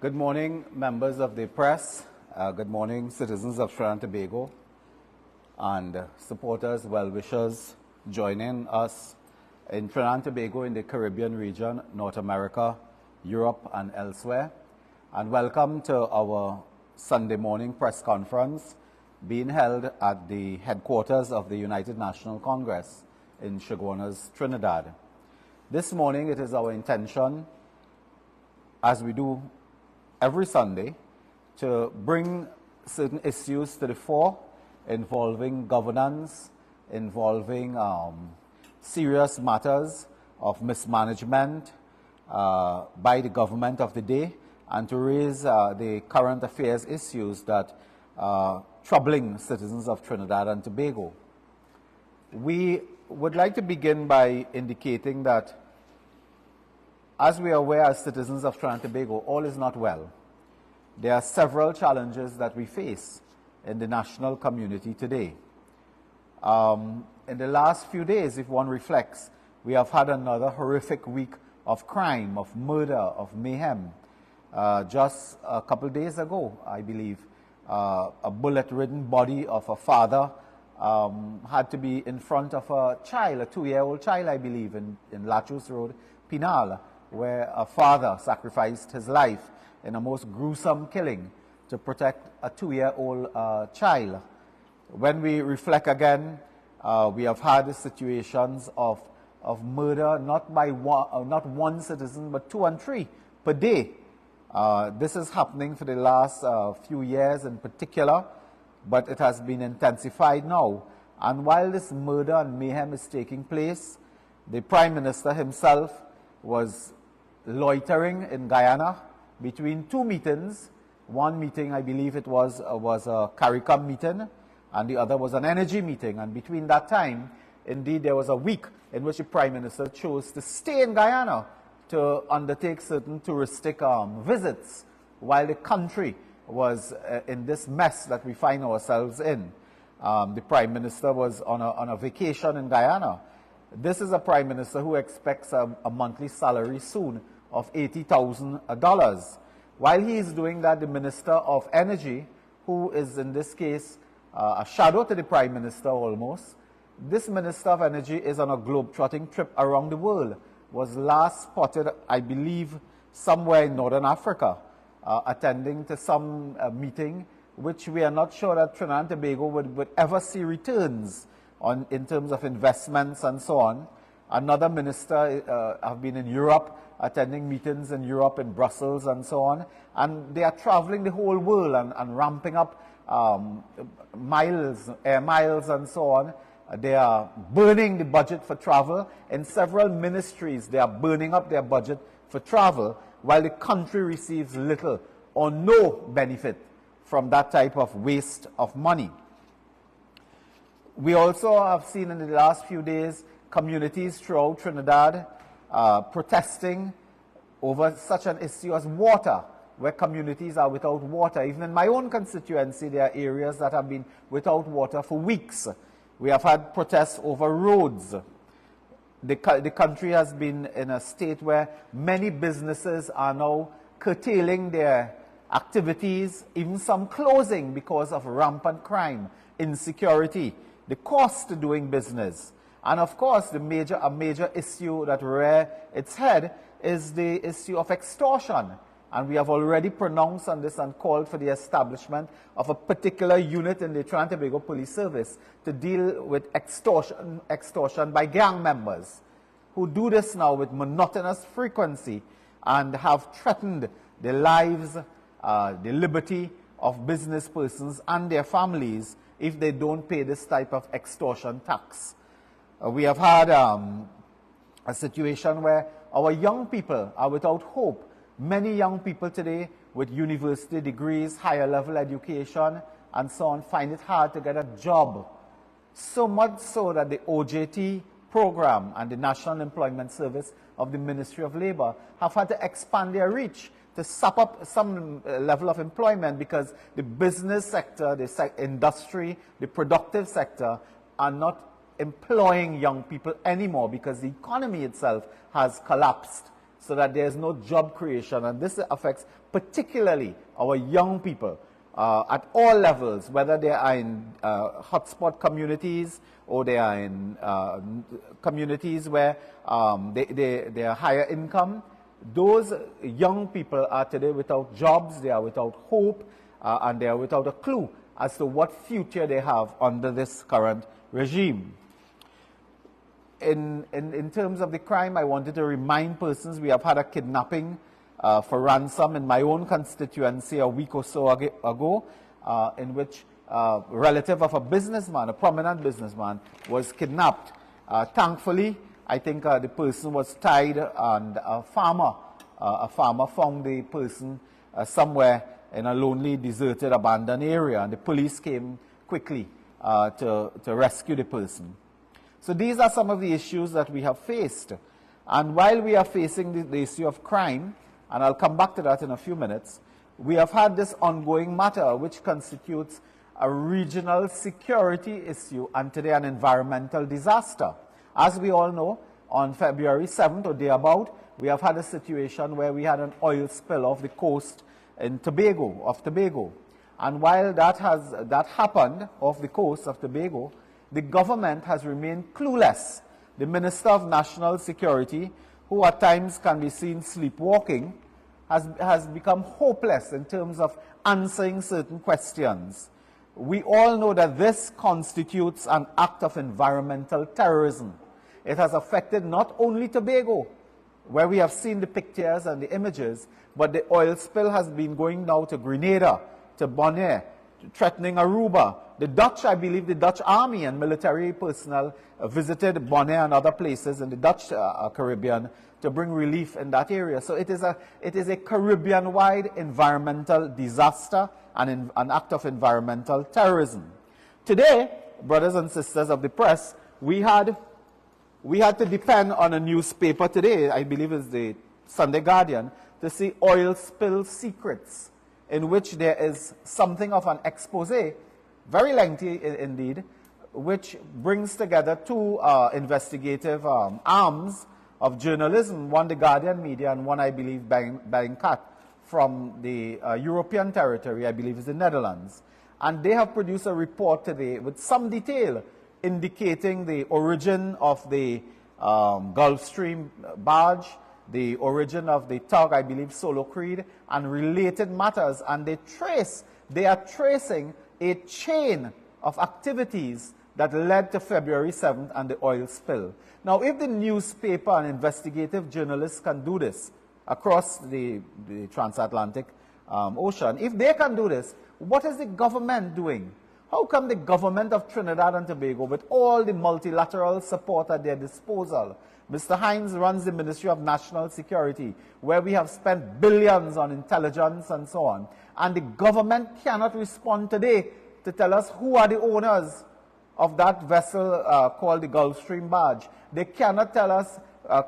Good morning, members of the press. Good morning, citizens of Trinidad and Tobago, and supporters, well-wishers joining us in Trinidad and Tobago, in the Caribbean region, North America, Europe, and elsewhere. And welcome to our Sunday morning press conference being held at the headquarters of the United National Congress in Chaguanas, Trinidad. This morning, it is our intention, as we do every Sunday, to bring certain issues to the fore involving governance, involving serious matters of mismanagement by the government of the day, and to raise the current affairs issues that are troubling citizens of Trinidad and Tobago. We would like to begin by indicating that, as we are aware as citizens of Trinidad and Tobago, all is not well. There are several challenges that we face in the national community today. In the last few days, if one reflects, we have had another horrific week of crime, of murder, of mayhem. Just a couple of days ago, I believe, a bullet-ridden body of a father had to be in front of a child, a 2-year-old child, I believe, in Lachus Road, Pinal, where a father sacrificed his life in a most gruesome killing to protect a 2-year-old child. When we reflect again, we have had situations of murder, not one citizen, but 2 and 3 per day. This is happening for the last few years in particular, but it has been intensified now. And while this murder and mayhem is taking place, the Prime Minister himself was loitering in Guyana between 2 meetings. One meeting, I believe it was a CARICOM meeting, and the other was an energy meeting. And between that time, indeed, there was a week in which the Prime Minister chose to stay in Guyana to undertake certain touristic visits, while the country was in this mess that we find ourselves in. The Prime Minister was on a vacation in Guyana. This is a Prime Minister who expects a monthly salary soon of $80,000. While he is doing that, the Minister of Energy, who is in this case a shadow to the Prime Minister almost, this Minister of Energy is on a globe-trotting trip around the world, was last spotted, I believe, somewhere in Northern Africa, attending to some meeting which we are not sure that Trinidad and Tobago would ever see returns on in terms of investments and so on. Another minister have been in Europe, attending meetings in Europe, in Brussels and so on, and they are traveling the whole world and ramping up air miles and so on. They are burning the budget for travel. In several ministries, they are burning up their budget for travel, while the country receives little or no benefit from that type of waste of money. We also have seen in the last few days communities throughout Trinidad protesting over such an issue as water, where communities are without water. Even in my own constituency, there are areas that have been without water for weeks. We have had protests over roads. The country has been in a state where many businesses are now curtailing their activities, even some closing because of rampant crime, insecurity, the cost to doing business. And of course, a major issue that rears its head is the issue of extortion. And we have already pronounced on this and called for the establishment of a particular unit in the Trinidad and Tobago Police Service to deal with extortion by gang members who do this now with monotonous frequency and have threatened the lives, the liberty of business persons and their families if they don't pay this type of extortion tax. We have had a situation where our young people are without hope. Many young people today with university degrees, higher level education, and so on, find it hard to get a job. So much so that the OJT program and the National Employment Service of the Ministry of Labor have had to expand their reach to sop up some level of employment, because the business sector, the industry, the productive sector are not employing young people anymore because the economy itself has collapsed so that there is no job creation. And this affects particularly our young people at all levels, whether they are in hotspot communities or they are in communities where they are higher income. Those young people are today without jobs, they are without hope, and they are without a clue as to what future they have under this current regime. In terms of the crime, I wanted to remind persons we have had a kidnapping for ransom in my own constituency a week or so ago, in which a relative of a businessman, a prominent businessman, was kidnapped. Thankfully, I think the person was tied, and a farmer found the person somewhere in a lonely, deserted, abandoned area, and the police came quickly to rescue the person. So these are some of the issues that we have faced. And while we are facing the issue of crime, and I'll come back to that in a few minutes, we have had this ongoing matter which constitutes a regional security issue and today an environmental disaster. As we all know, on February 7th or thereabout, we have had a situation where we had an oil spill off the coast in Tobago. And while that happened off the coast of Tobago, the government has remained clueless. The Minister of National Security, who at times can be seen sleepwalking, has become hopeless in terms of answering certain questions. We all know that this constitutes an act of environmental terrorism. It has affected not only Tobago, where we have seen the pictures and the images, but the oil spill has been going now to Grenada, to Bonaire, threatening Aruba. The Dutch, I believe the Dutch army and military personnel visited Bonaire and other places in the Dutch Caribbean to bring relief in that area. So it is a Caribbean-wide environmental disaster and an act of environmental terrorism. Today, brothers and sisters of the press, we had to depend on a newspaper today, I believe it's the Sunday Guardian, to see oil spill secrets, in which there is something of an expose, very lengthy indeed, which brings together two investigative arms of journalism, one the Guardian Media and one, I believe, Bellingcat from the European territory, I believe is the Netherlands. And they have produced a report today with some detail indicating the origin of the Gulfstream barge, the origin of the tug, I believe, Solo Creed, and related matters. And they are tracing a chain of activities that led to February 7th and the oil spill. Now, if the newspaper and investigative journalists can do this across the transatlantic ocean, if they can do this, what is the government doing? How come the government of Trinidad and Tobago, with all the multilateral support at their disposal, Mr. Hines runs the Ministry of National Security, where we have spent billions on intelligence and so on, and the government cannot respond today to tell us who are the owners of that vessel called the Gulfstream barge. They cannot tell us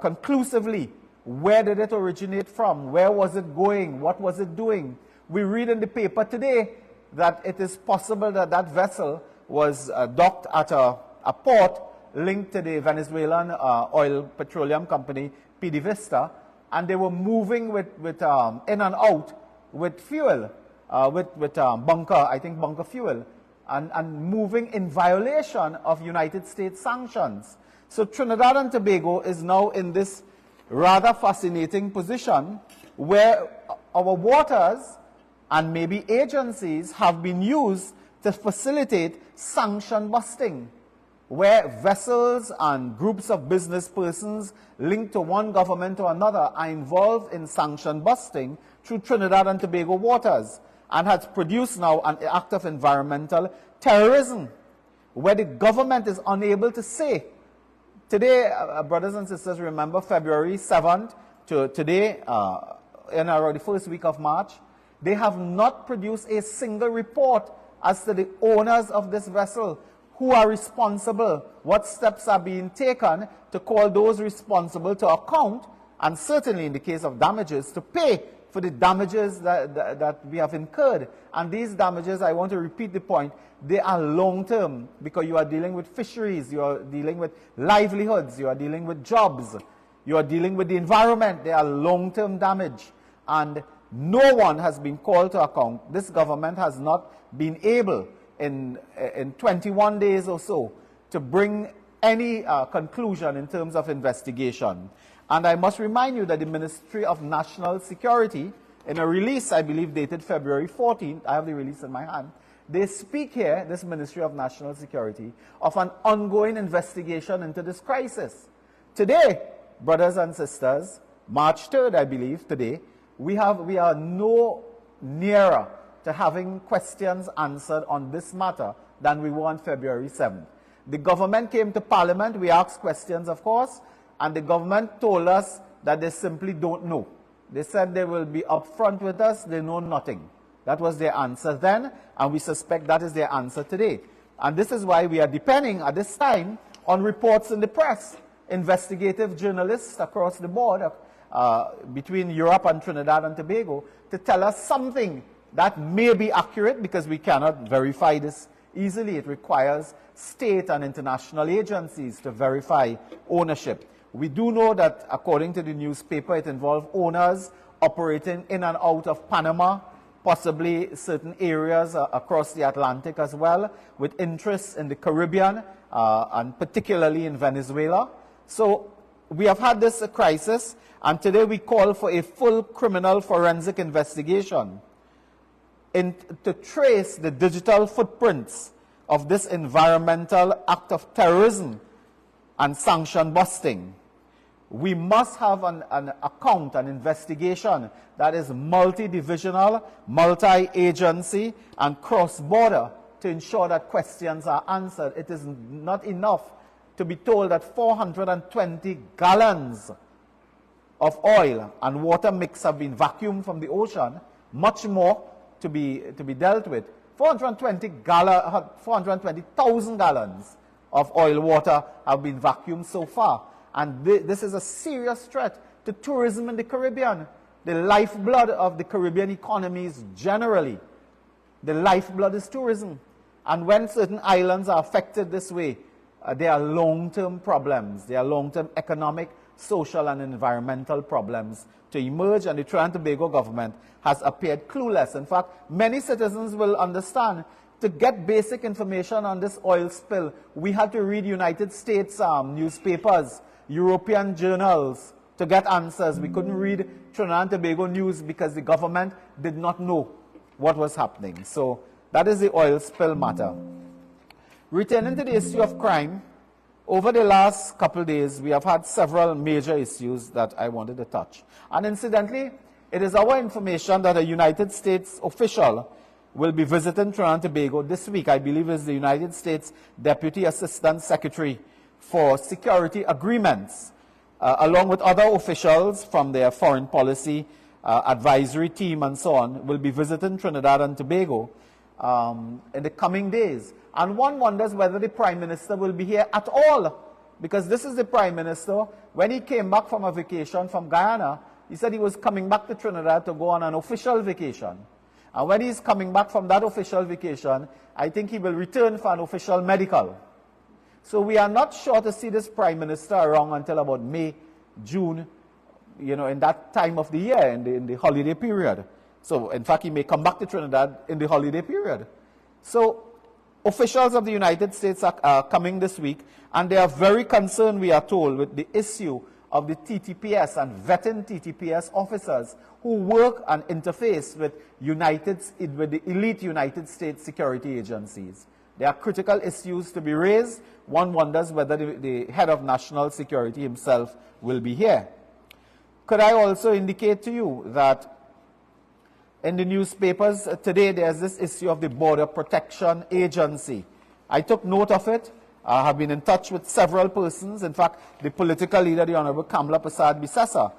conclusively where did it originate from, where was it going, what was it doing. We read in the paper today that it is possible that that vessel was docked at a port linked to the Venezuelan oil petroleum company PDVSA, and they were moving with in and out with fuel, with bunker, I think bunker fuel, and moving in violation of United States sanctions. So Trinidad and Tobago is now in this rather fascinating position where our waters and maybe agencies have been used to facilitate sanction busting, where vessels and groups of business persons linked to one government or another are involved in sanction busting through Trinidad and Tobago waters, and has produced now an act of environmental terrorism, where the government is unable to say. Today, brothers and sisters, remember February 7th to today, in around the first week of March, they have not produced a single report as to the owners of this vessel, who are responsible, what steps are being taken to call those responsible to account, and certainly in the case of damages, to pay for the damages that we have incurred. And these damages, I want to repeat the point, they are long-term, because you are dealing with fisheries, you are dealing with livelihoods, you are dealing with jobs. You are dealing with the environment. There are long-term damage. And no one has been called to account. This government has not been able in 21 days or so to bring any conclusion in terms of investigation. And I must remind you that the Ministry of National Security, in a release, I believe, dated February 14th, I have the release in my hand, they speak here, this Ministry of National Security, of an ongoing investigation into this crisis. Today, brothers and sisters, March 3rd, I believe, today, we are no nearer to having questions answered on this matter than we were on February 7th. The government came to Parliament, we asked questions, of course, and the government told us that they simply don't know. They said they will be upfront with us, they know nothing. That was their answer then, and we suspect that is their answer today. And this is why we are depending at this time on reports in the press, investigative journalists across the board between Europe and Trinidad and Tobago to tell us something that may be accurate, because we cannot verify this easily. It requires state and international agencies to verify ownership. We do know that, according to the newspaper, it involved owners operating in and out of Panama, possibly certain areas across the Atlantic as well, with interests in the Caribbean and particularly in Venezuela. So we have had this crisis, and today we call for a full criminal forensic investigation to trace the digital footprints of this environmental act of terrorism and sanction busting. We must have an account, an investigation that is multi-divisional, multi-agency, and cross-border to ensure that questions are answered. It is not enough to be told that 420 gallons of oil and water mix have been vacuumed from the ocean, much more to be dealt with. 420,000 gallons of oil water have been vacuumed so far. And this is a serious threat to tourism in the Caribbean, the lifeblood of the Caribbean economies generally. The lifeblood is tourism. And when certain islands are affected this way, there are long-term problems. There are long-term economic, social, and environmental problems to emerge, and the Trinidad and Tobago government has appeared clueless. In fact, many citizens will understand, to get basic information on this oil spill, we had to read United States newspapers, European journals to get answers. We couldn't read Trinidad and Tobago news because the government did not know what was happening. So that is the oil spill matter. Returning to the issue of crime, over the last couple of days, we have had several major issues that I wanted to touch. And incidentally, it is our information that a United States official will be visiting Trinidad and Tobago this week. I believe is the United States Deputy Assistant Secretary for Security Agreements, along with other officials from their foreign policy advisory team and so on, will be visiting Trinidad and Tobago in the coming days. And one wonders whether the Prime Minister will be here at all, because this is the Prime Minister. When he came back from a vacation from Guyana, he said he was coming back to Trinidad to go on an official vacation. And when he's coming back from that official vacation, I think he will return for an official medical. So we are not sure to see this Prime Minister around until about May, June, in that time of the year, in the holiday period. So, in fact, he may come back to Trinidad in the holiday period. So, officials of the United States are coming this week, and they are very concerned, we are told, with the issue of the TTPS and vetting TTPS officers who work and interface with the elite United States security agencies. There are critical issues to be raised. One wonders whether the head of national security himself will be here. Could I also indicate to you that in the newspapers today, there's this issue of the Border Protection Agency. I took note of it. I have been in touch with several persons. In fact, the political leader, the Honorable Kamla Prasad-Bisesa,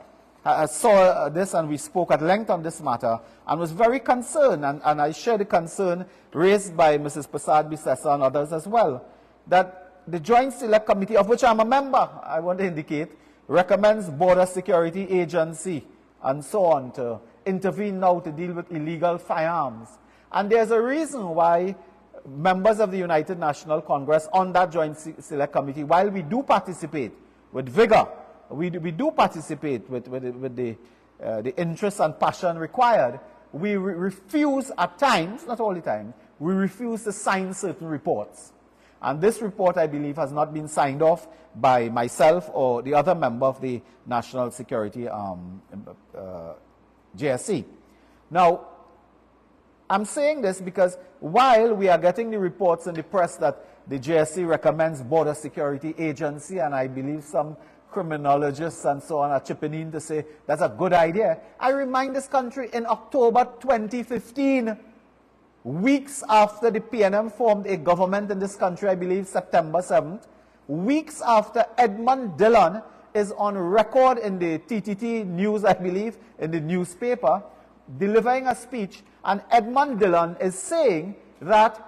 saw this, and we spoke at length on this matter, and was very concerned, and I share the concern raised by Mrs. Prasad-Bisesa and others as well, that the Joint Select Committee, of which I'm a member, I want to indicate, recommends Border Security Agency and so on to intervene now to deal with illegal firearms. And there's a reason why members of the United National Congress on that Joint Select Committee, while we do participate with vigor we do participate with the interest and passion required, we refuse at times, not all the time, we refuse to sign certain reports. And this report, I believe, has not been signed off by myself or the other member of the National Security JSC. Now, I'm saying this because while we are getting the reports in the press that the JSC recommends Border Security Agency, and I believe some criminologists and so on are chipping in to say that's a good idea, I remind this country in October 2015, weeks after the PNM formed a government in this country, I believe September 7th, weeks after Edmund Dillon is on record in the TTT news, I believe, in the newspaper, delivering a speech, and Edmund Dillon is saying that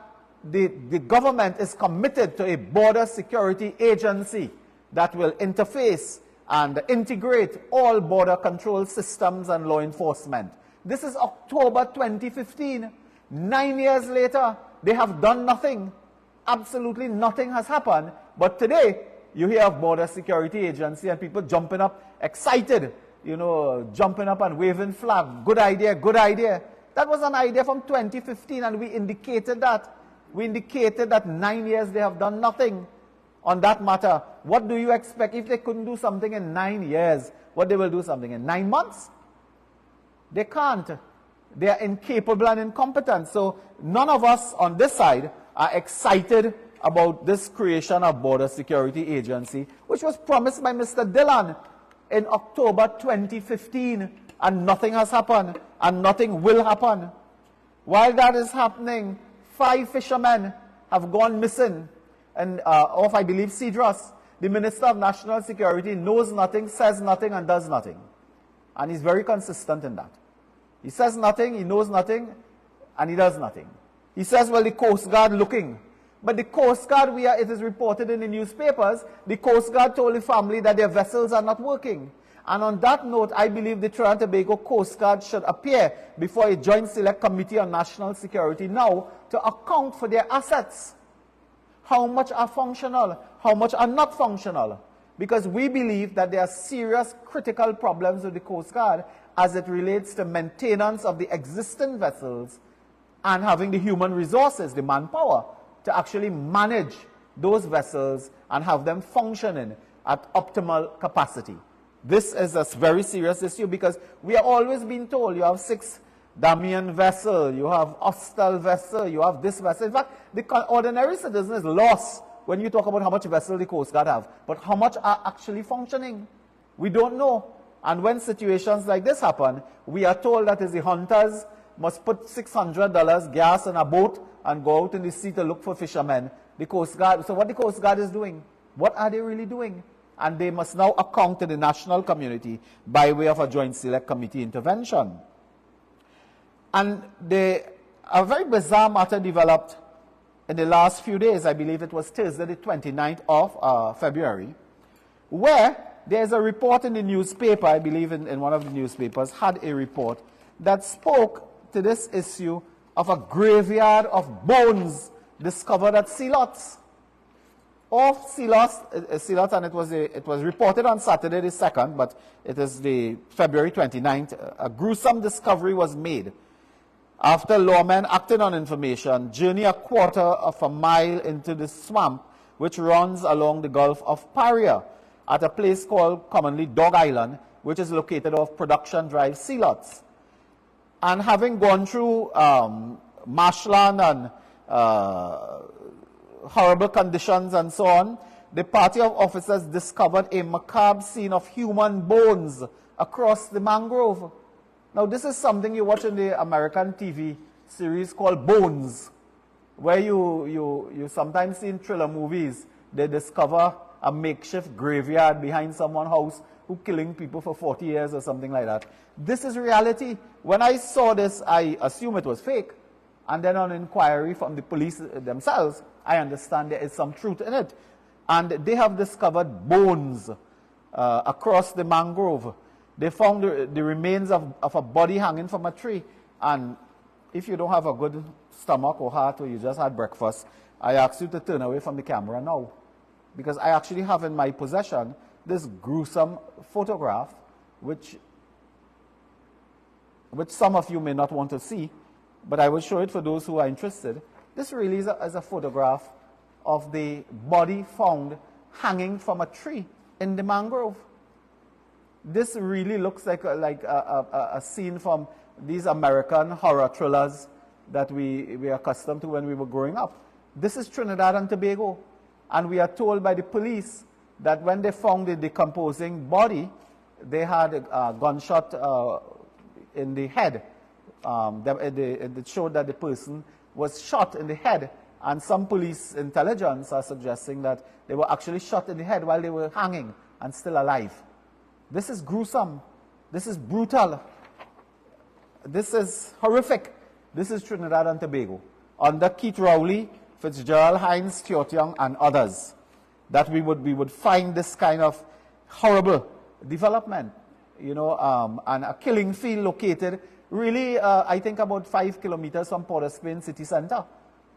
the government is committed to a border security agency that will interface and integrate all border control systems and law enforcement. This is October 2015. 9 years later, they have done nothing. Absolutely nothing has happened. But today, you hear of Border Security Agency and people jumping up, excited, jumping up and waving flag. Good idea, good idea. That was an idea from 2015, and we indicated that. We indicated that 9 years they have done nothing on that matter. What do you expect? If they couldn't do something in 9 years, what they will do something in 9 months? They can't. They are incapable and incompetent. So none of us on this side are excited about this creation of Border Security Agency, which was promised by Mr. Dillon in October 2015, and nothing has happened, and nothing will happen. While that is happening, 5 fishermen have gone missing, and off, I believe, Cedros. The Minister of National Security knows nothing, says nothing, and does nothing. And he's very consistent in that. He says nothing, he knows nothing, and he does nothing. He says, well, the Coast Guard looking. But the Coast Guard, it is reported in the newspapers, the Coast Guard told the family that their vessels are not working. And on that note, I believe the Trinidad and Tobago Coast Guard should appear before a Joint Select Committee on National Security now to account for their assets. How much are functional? How much are not functional? Because we believe that there are serious critical problems with the Coast Guard as it relates to maintenance of the existing vessels and having the human resources, the manpower, to actually manage those vessels and have them functioning at optimal capacity. This is a very serious issue because we are always being told you have 6 Damian vessel, you have Austral vessel, you have this vessel. In fact, the ordinary citizen is lost when you talk about how much vessel the Coast Guard have, but how much are actually functioning? We don't know. And when situations like this happen, we are told that the hunters must put $600 gas in a boat and go out in the sea to look for fishermen. The Coast Guard, so what the Coast Guard is doing, what are they really doing? And they must now account to the national community by way of a Joint Select Committee intervention. And a very bizarre matter developed in the last few days. I believe it was Thursday, the 29th of February, where there's a report in the newspaper, I believe in one of the newspapers, had a report that spoke to this issue of a graveyard of bones discovered at Sealots. Off Sealots, and it was reported on Saturday the 2nd, but it is the February 29th, a gruesome discovery was made. After lawmen acted on information, journey a quarter of a mile into the swamp which runs along the Gulf of Paria at a place called commonly Dog Island, which is located off Production Drive, Sealots. And having gone through marshland and horrible conditions and so on, the party of officers discovered a macabre scene of human bones across the mangrove. Now, this is something you watch in the American TV series called Bones, where you sometimes see in thriller movies, they discover a makeshift graveyard behind someone's house who killing people for 40 years or something like that. This is reality. When I saw this, I assumed it was fake. And then on inquiry from the police themselves, I understand there is some truth in it. And they have discovered bones across the mangrove. They found the remains of a body hanging from a tree. And if you don't have a good stomach or heart, or you just had breakfast, I ask you to turn away from the camera now. Because I actually have in my possession this gruesome photograph, which some of you may not want to see, but I will show it for those who are interested. This really is a photograph of the body found hanging from a tree in the mangrove. This really looks like a scene from these American horror thrillers that we are accustomed to when we were growing up. This is Trinidad and Tobago, and we are told by the police that when they found the decomposing body, they had a gunshot in the head. It showed that the person was shot in the head, and some police intelligence are suggesting that they were actually shot in the head while they were hanging and still alive. This is gruesome. This is brutal. This is horrific. This is Trinidad and Tobago. Under Keith Rowley, Fitzgerald Hines, Teotiong, and others, that we would find this kind of horrible development, and a killing field located really, I think about 5 kilometers from Port of Spain city center,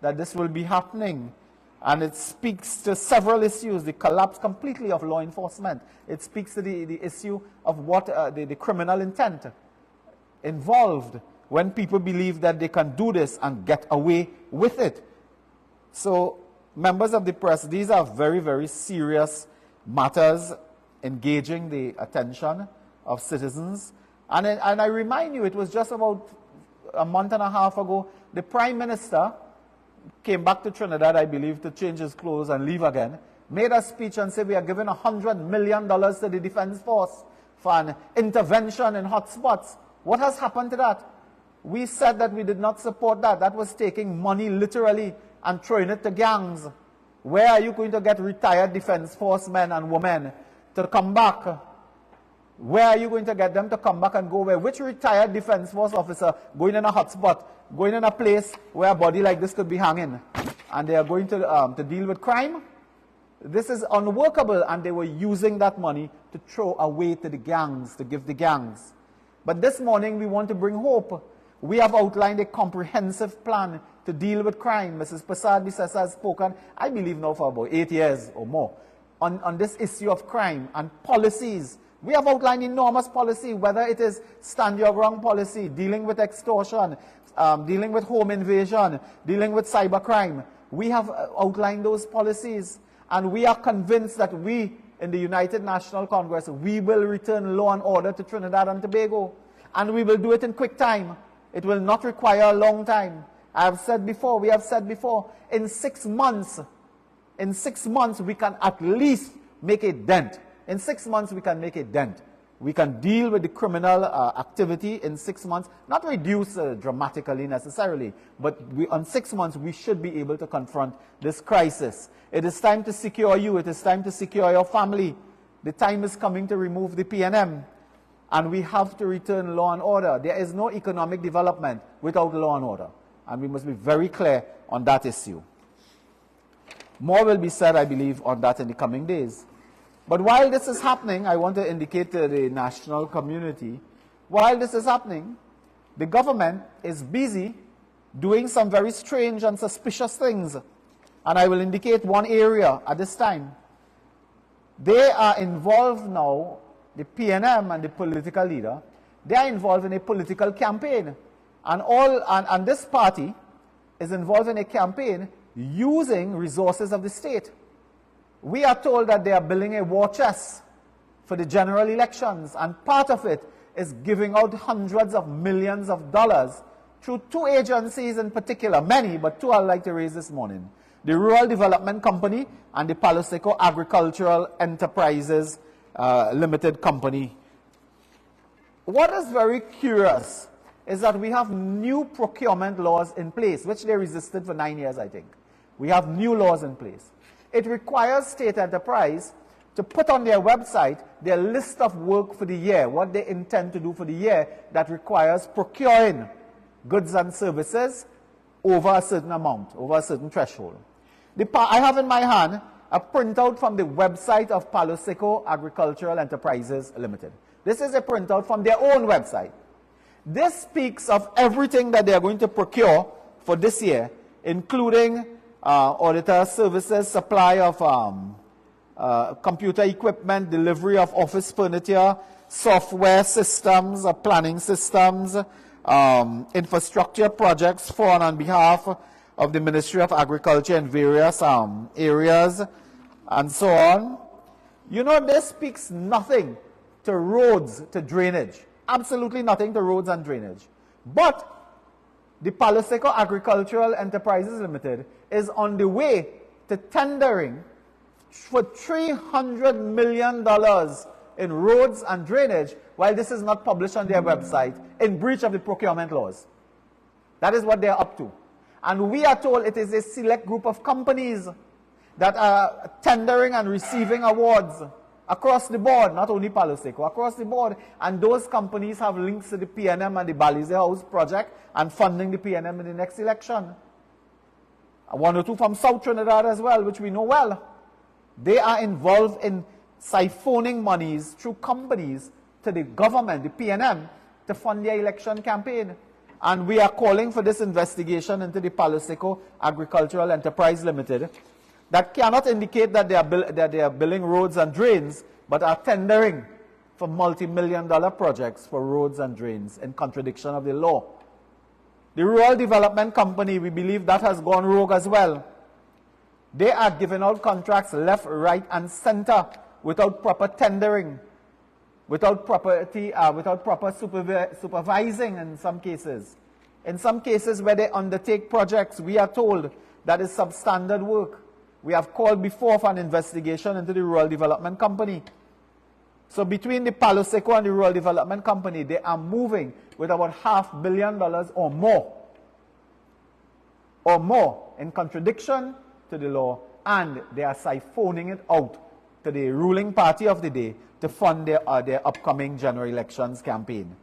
that this will be happening. And it speaks to several issues, the collapse completely of law enforcement. It speaks to the issue of what the criminal intent involved when people believe that they can do this and get away with it. So, members of the press, these are very, very serious matters engaging the attention of citizens. And I remind you, it was just about a month and a half ago, the Prime Minister came back to Trinidad, I believe, to change his clothes and leave again, made a speech and said we are giving $100 million to the Defense Force for an intervention in hotspots. What has happened to that? We said that we did not support that. That was taking money literally and throwing it to gangs. Where are you going to get retired Defense Force men and women to come back? Where are you going to get them to come back and go where? Which retired Defense Force officer going in a hotspot, going in a place where a body like this could be hanging, and they are going to deal with crime? This is unworkable, and they were using that money to throw away to the gangs, to give the gangs. But this morning we want to bring hope. We have outlined a comprehensive plan to deal with crime. Mrs. Prasad Bisesa has spoken, I believe now for about 8 years or more, on this issue of crime and policies. We have outlined enormous policy, whether it is stand your ground policy, dealing with extortion, dealing with home invasion, dealing with cybercrime. We have outlined those policies, and we are convinced that we, in the United National Congress, we will return law and order to Trinidad and Tobago, and we will do it in quick time. It will not require a long time. We have said before, in 6 months, we can at least make a dent. In 6 months, we can make a dent. We can deal with the criminal activity in 6 months, not reduce dramatically necessarily, but on 6 months, we should be able to confront this crisis. It is time to secure you. It is time to secure your family. The time is coming to remove the PNM, and we have to return law and order. There is no economic development without law and order, and we must be very clear on that issue. More will be said, I believe, on that in the coming days. But while this is happening, I want to indicate to the national community, while this is happening, the government is busy doing some very strange and suspicious things. And I will indicate one area at this time. They are involved now, the PNM and the political leader, they are involved in a political campaign. And this party is involved in a campaign using resources of the state. We are told that they are building a war chest for the general elections, and part of it is giving out hundreds of millions of dollars through 2 agencies in particular, many, but 2 I'd like to raise this morning. The Rural Development Company and the Palo Seco Agricultural Enterprises Limited Company. What is very curious is that we have new procurement laws in place, which they resisted for 9 years, I think. We have new laws in place. It requires state enterprise to put on their website their list of work for the year, what they intend to do for the year that requires procuring goods and services over a certain amount, over a certain threshold. I have in my hand a printout from the website of Palo Seco Agricultural Enterprises Limited. This is a printout from their own website. This speaks of everything that they are going to procure for this year, including auditor services, supply of computer equipment, delivery of office furniture, software systems, planning systems, infrastructure projects for and on behalf of the Ministry of Agriculture in various areas, and so on. You know, this speaks nothing to roads, to drainage. Absolutely nothing to roads and drainage. But the Palo Seco Agricultural Enterprises Limited is on the way to tendering for $300 million in roads and drainage, while this is not published on their website, in breach of the procurement laws. That is what they are up to. And we are told it is a select group of companies that are tendering and receiving awards across the board, not only Palo Seco, across the board. And those companies have links to the PNM and the Balize House project and funding the PNM in the next election. One or two from South Trinidad as well, which we know well. They are involved in siphoning monies through companies to the government, the PNM, to fund their election campaign. And we are calling for this investigation into the Palo Seco Agricultural Enterprise Limited that cannot indicate that they are building roads and drains, but are tendering for multi-million-dollar projects for roads and drains in contradiction of the law. The Rural Development Company, we believe that has gone rogue as well. They are giving out contracts left, right, and center without proper tendering, without proper supervising in some cases. In some cases where they undertake projects, we are told that is substandard work. We have called before for an investigation into the Rural Development Company. So between the Palo Seco and the Rural Development Company, they are moving with about $500 million or more in contradiction to the law, and they are siphoning it out to the ruling party of the day to fund their upcoming general elections campaign.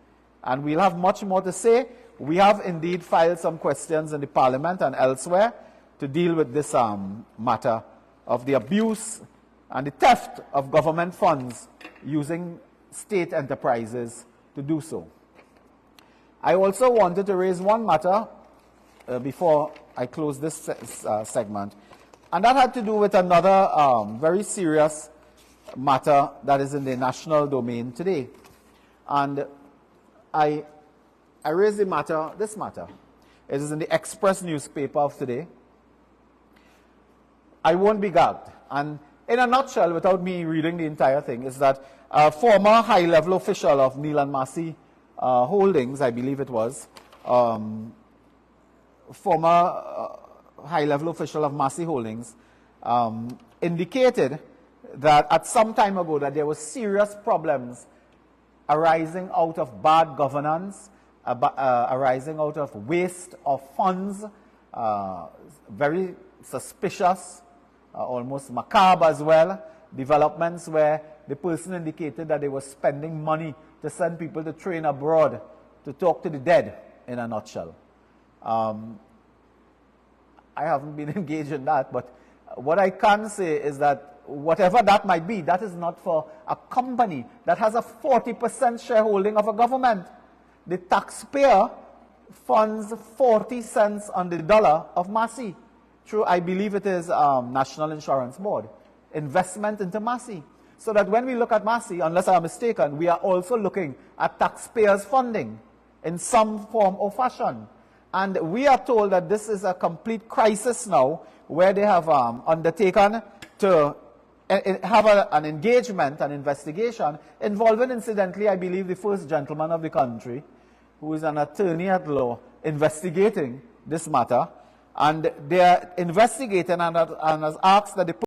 And we'll have much more to say. We have indeed filed some questions in the Parliament and elsewhere to deal with this matter of the abuse and the theft of government funds using state enterprises to do so. I also wanted to raise one matter before I close this segment, and that had to do with another very serious matter that is in the national domain today. And I raised the matter, this matter. It is in the Express newspaper of today. I won't be gagged. And in a nutshell, without me reading the entire thing, is that a former high-level official of Neil and Massey Holdings, I believe it was, former high-level official of Massey Holdings, indicated that at some time ago that there were serious problems arising out of bad governance, arising out of waste of funds, very suspicious, almost macabre as well, developments where the person indicated that they were spending money to send people to train abroad to talk to the dead, in a nutshell. I haven't been engaged in that, but what I can say is that whatever that might be, that is not for a company that has a 40% shareholding of a government. The taxpayer funds 40 cents on the dollar of Massey through, I believe it is National Insurance Board, investment into Massey. So that when we look at Massey, unless I'm mistaken, we are also looking at taxpayers' funding in some form or fashion. And we are told that this is a complete crisis now, where they have undertaken to have an engagement, an investigation, involving, incidentally, I believe, the first gentleman of the country, who is an attorney at law, investigating this matter. And they are investigating and has asked that the